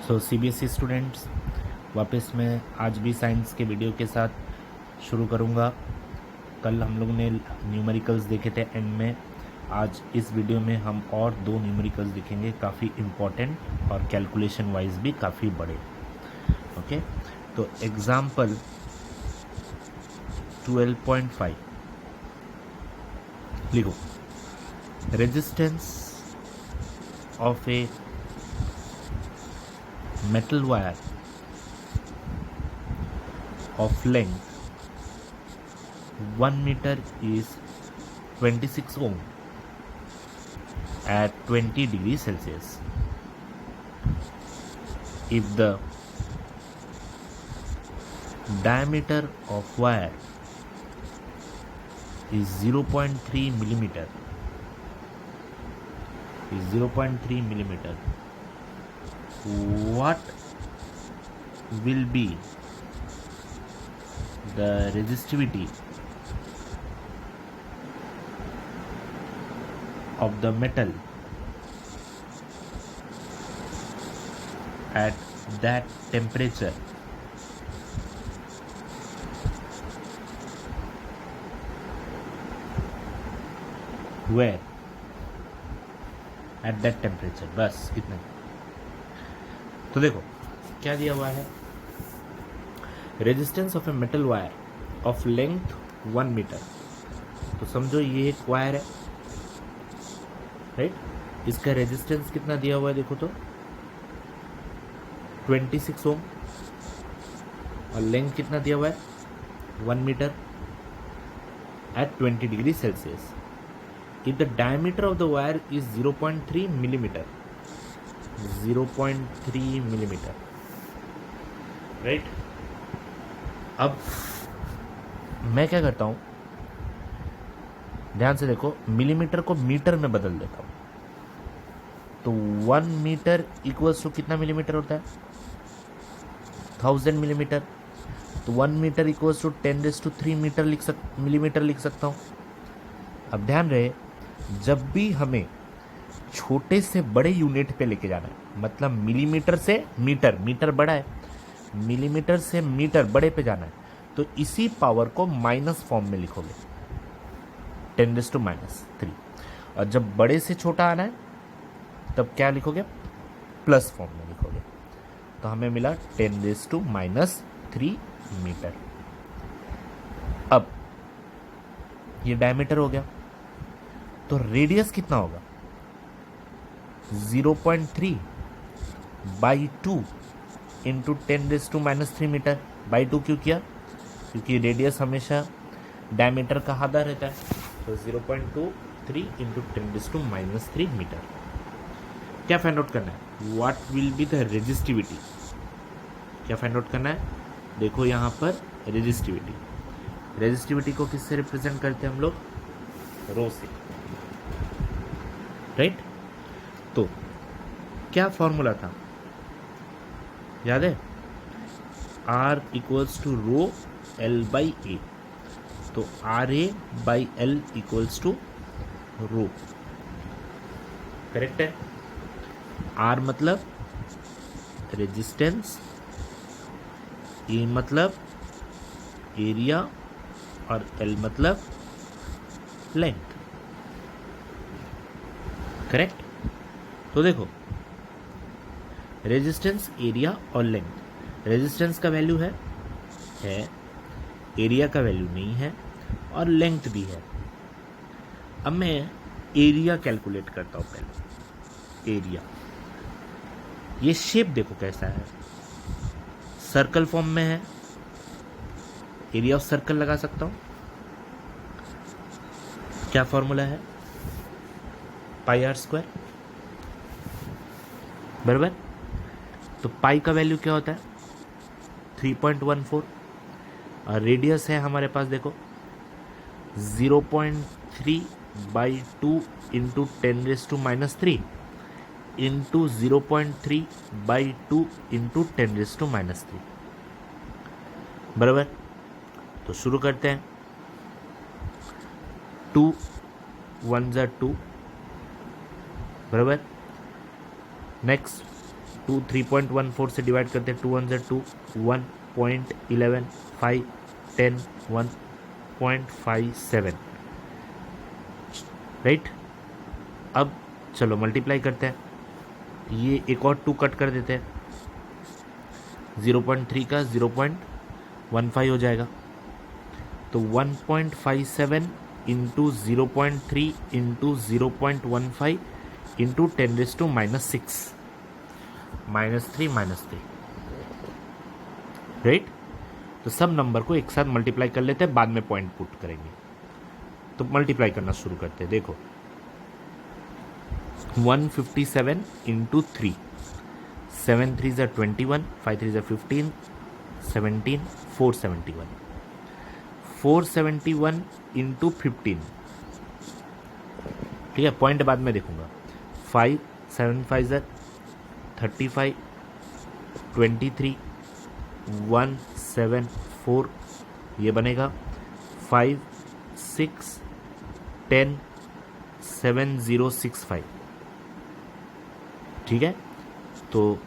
सो CBSE students, वापस मैं आज भी साइंस के वीडियो के साथ शुरू करूँगा। कल हम लोग ने न्यूमेरिकल्स देखे थे एंड में। आज इस वीडियो में हम और दो न्यूमेरिकल्स देखेंगे, काफ़ी इम्पॉर्टेंट और कैलकुलेशन वाइज भी काफ़ी बड़े। ओके, तो एग्जाम्पल 12.5 लिखो। Resistance of A metal wire of length 1 meter is 26 ohm at 20 degrees Celsius. If the diameter of wire is 0.3 millimeter, what will be the resistivity of the metal at that temperature? Where? At that temperature. बस इतना। तो देखो क्या दिया हुआ है। Resistance of a metal wire of length 1 metre. तो समझो ये एक वायर है, राइट। इसका रेजिस्टेंस कितना दिया हुआ है देखो तो 26 ओम, और लेंथ कितना दिया हुआ है 1 metre at 20 degree Celsius. If the diameter of the wire is 0.3 millimetre, 0.3 millimetre, right. अब मैं क्या करता हूं, ध्यान से देखो, मिलीमीटर को मीटर में बदल देता हूं। तो 1 मीटर इक्वल्स टू कितना मिलीमीटर होता है 1000 मिलीमीटर। तो 1 मीटर इक्वल्स टू 10⁻³ मिलीमीटर लिख सकता हूं। अब ध्यान रहे, जब भी हमें छोटे से बड़े यूनिट पे लेके जाना है, मतलब मिलीमीटर से मीटर, मीटर बड़ा है, मिलीमीटर से मीटर बड़े पे जाना है, तो इसी पावर को माइनस फॉर्म में लिखोगे 10⁻⁻3। और जब बड़े से छोटा आना है तब क्या लिखोगे, प्लस फॉर्म में लिखोगे। तो हमें मिला 10⁻³ मीटर। अब ये डायमीटर हो गया, तो रेडियस कितना होगा 0.3 बाई 2 इंटू 10⁻³ मीटर। बाई 2 क्यों किया, क्योंकि रेडियस हमेशा डायमीटर का आधा रहता है। तो 0.23 इंटू 10⁻³ मीटर। क्या फाइंड आउट करना है, what will be the resistivity. क्या फाइंड आउट करना है, देखो यहाँ पर रेजिस्टिविटी। रेजिस्टिविटी को किससे रिप्रेजेंट करते हैं हम लोग, रो से, राइट। तो क्या फॉर्मूला था याद है, R equals to rho L by A. तो RA by L equals to rho, correct है। R मतलब रेजिस्टेंस, A मतलब एरिया, और L मतलब लेंथ, करेक्ट। तो देखो, रेजिस्टेंस, एरिया और लेंथ। रेजिस्टेंस का वैल्यू है, एरिया का वैल्यू नहीं है, और लेंथ भी है। अब मैं एरिया कैलकुलेट करता हूं पहले। एरिया, ये शेप देखो कैसा है, सर्कल फॉर्म में है। एरिया ऑफ सर्कल लगा सकता हूं। क्या फॉर्मूला है, πr², बराबर। तो पाई का वैल्यू क्या होता है 3.14, और रेडियस है हमारे पास देखो 0.3 by 2 into 10⁻³ into 0.3 by 2 into 10⁻³, बराबर। तो शुरू करते हैं। 2 1 = 2, बराबर। नेक्स्ट 2 3.14 से डिवाइड करते हैं, 2 1 2, 1.11 5 10 1.57, राइट। अब चलो मल्टीप्लाई करते हैं, ये एक और 2 कट कर देते हैं, 0.3 का 0.15 हो जाएगा, तो 1.57 इंटू 0.3 इंटू 0.15 इंटू 10⁻⁻6 -3 राइट। तो सब नंबर को एक साथ मल्टीप्लाई कर लेते हैं, बाद में पॉइंट पुट करेंगे। तो मल्टीप्लाई करना शुरू करते हैं, देखो 157 इंटू 3, 7 3 ज़ा 21, 5 3 ज़ा 15, 17 471, 471 इंटू 15, ठीक है, पॉइंट बाद में देखूंगा। 5 7 5 ज़ा 35, 23 174 ये बनेगा, 5 6 10 7065, ठीक है। तो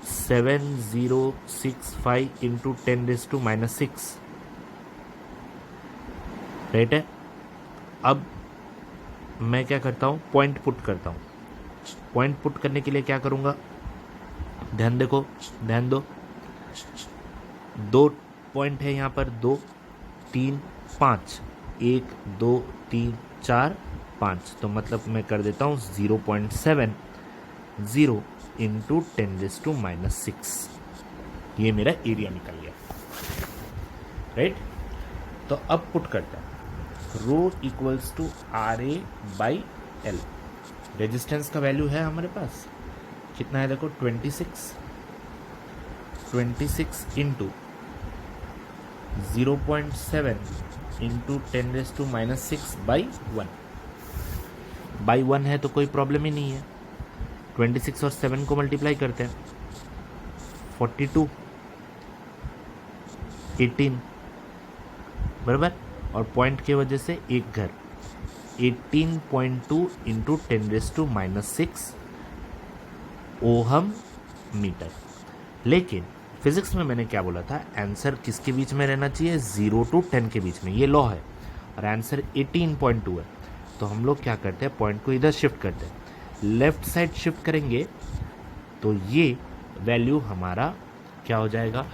7065 इंटू 10⁻⁻6 राइट है। अब मैं क्या करता हूँ, पॉइंट पुट करता हूँ। पॉइंट पुट करने के लिए क्या करूँगा, ध्यान देखो, ध्यान दो, 2 पॉइंट है यहाँ पर, 2 3 5, 1 2 3 4 5, तो मतलब मैं कर देता हूँ 0.70 इंटू 10⁻⁻6, ये मेरा एरिया निकल गया, राइट। तो अब पुट करते हैं, रो इक्वल्स टू RA/L, रेजिस्टेंस का वैल्यू है हमारे पास, कितना है देखो, 26 इंटू 0.7 इंटू 10⁻⁻6/1, बाई 1 है तो कोई प्रॉब्लम ही नहीं है। 26 और 7 को मल्टीप्लाई करते हैं, 42 18 बराबर, और पॉइंट की वजह से एक घर, 18.2 इंटू 10⁻⁻6 ओहम मीटर। लेकिन फिजिक्स में मैंने क्या बोला था, आंसर किसके बीच में रहना चाहिए, 0 to 10 के बीच में, ये लॉ है, और आंसर 18.2 है। तो हम लोग क्या करते हैं, पॉइंट को इधर शिफ्ट करते हैं, लेफ्ट साइड शिफ्ट करेंगे तो ये वैल्यू हमारा क्या हो जाएगा,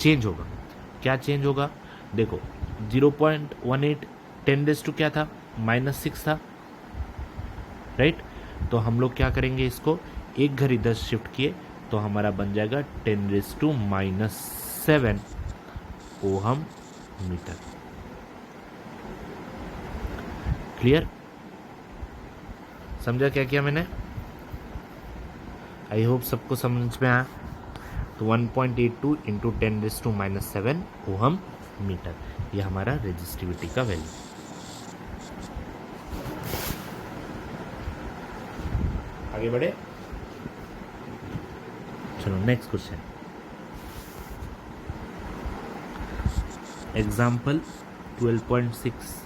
चेंज होगा। क्या चेंज होगा, देखो 0.18 10 क्या था, -6 था, राइट। तो हम लोग क्या करेंगे, इसको एक घर इधर शिफ्ट किए तो हमारा बन जाएगा 10⁻⁻7 ओहम मीटर। क्लियर, समझा क्या किया मैंने, आई होप सबको समझ में आया। तो 1.82 इंटू 10⁻⁻7 ओहम मीटर, ये हमारा रेजिस्टिविटी का वैल्यू। आगे बढ़े, चलो next question, example 12.6,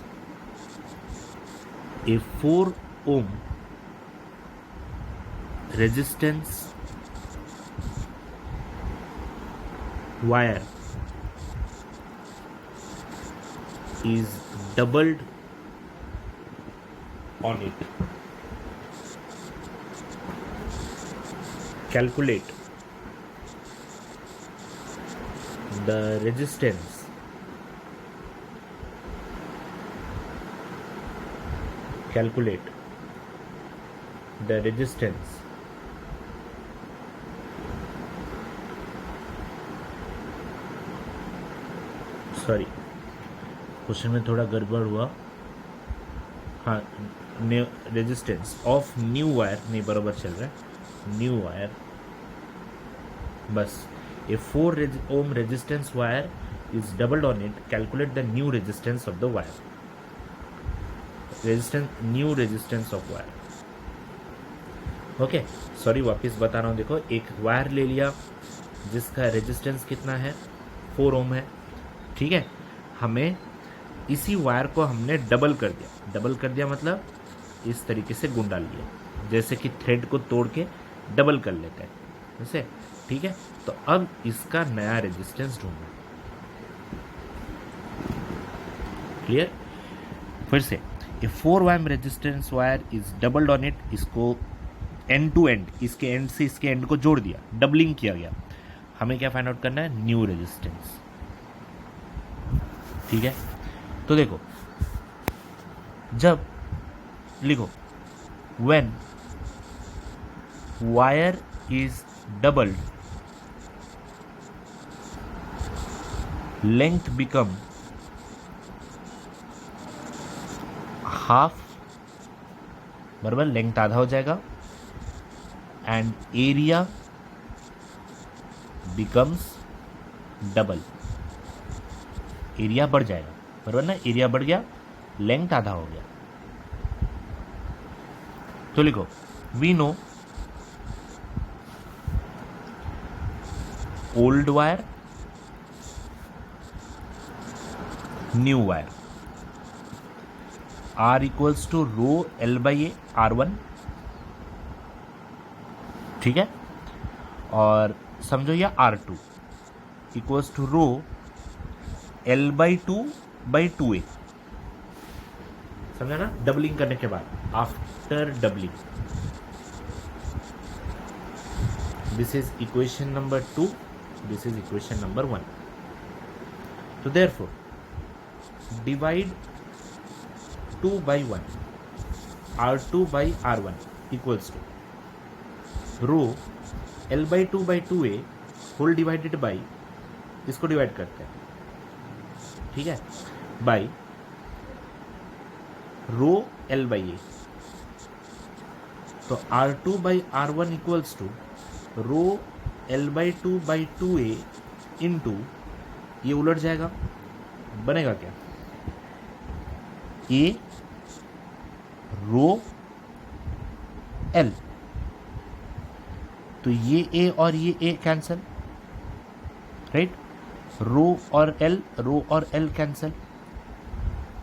a 4 ohm resistance wire is doubled on it. Calculate the resistance sorry, question में थोड़ा गड़बड़ हुआ, हाँ, रेजिस्टेंस ऑफ न्यू वायर नहीं बराबर चल रहा है, न्यू वायर, बस ए 4 ohm resistance wire is doubled on it, calculate the new resistance of the wire, new resistance of wire. Okay, sorry वापस बता रहा हूँ, देखो एक वायर ले लिया जिसका रेजिस्टेंस कितना है, 4 ohm है, ठीक है। हमें इसी वायर को हमने डबल कर दिया मतलब इस तरीके से गुण डाल लिया, जैसे कि थ्रेड को तोड़ के डबल कर लेते हैं, वैसे ठीक है। तो अब इसका नया रेजिस्टेंस ढूंढना। क्लियर? फिर से ए 4 ohm resistance wire is doubled on it, इसको एंड टू एंड, इसके एंड से इसके एंड को जोड़ दिया, डबलिंग किया गया। हमें क्या फाइंड आउट करना है? New resistance. ठीक है, तो देखो जब लिखो when wire is doubled length become half, बराबर, लेंथ आधा हो जाएगा, and area becomes double, area बढ़ जाएगा, बराबर ना, एरिया बढ़ गया, लेंथ आधा हो गया। तो लिखो we know old wire, new wire, R equals to rho L by A R1, ठीक है, और समझो ये R2 equals to rho L by 2/2A, समझा ना, डबलिंग करने के बाद, after doubling. This is equation number 2, this is equation number 1। तो therefore divide 2/1 R2/R1 equals to rho L/2/2A whole divided by, इसको डिवाइड करते हैं, ठीक है, बाई रो L/A। तो R2/R1 equals to rho L/2/2A into, ये उलट जाएगा, बनेगा क्या? A रो L, तो ये A और ये A कैंसल, राइट, रो और L कैंसल,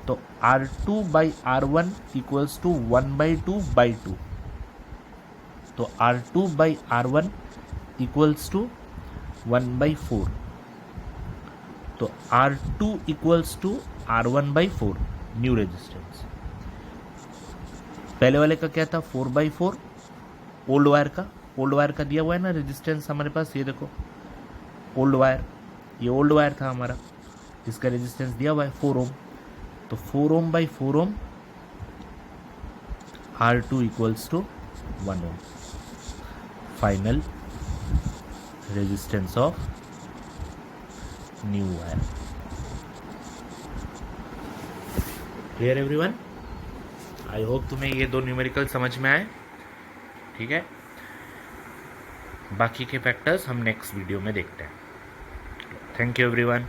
तो R2/R1 इक्वल्स टू 1/2/2, तो R2/R1 इक्वल्स टू 1/4, तो R2 equals to R1/4 new resistance. पहले वाले का क्या था? 4/4 ओल्ड वायर का दिया हुआ है ना रेजिस्टेंस हमारे पास, ये देखो ओल्ड वायर, ये ओल्ड वायर था हमारा, इसका रेजिस्टेंस दिया हुआ है 4 ओम, तो 4 ओम/4 ohm R2 equals to 1 ohm, final resistance of new wire. Clear everyone? I hope तुम्हें ये दो न्यूमेरिकल समझ में आए, ठीक है। बाकी के फैक्टर्स हम नेक्स्ट वीडियो में देखते हैं। Thank you everyone.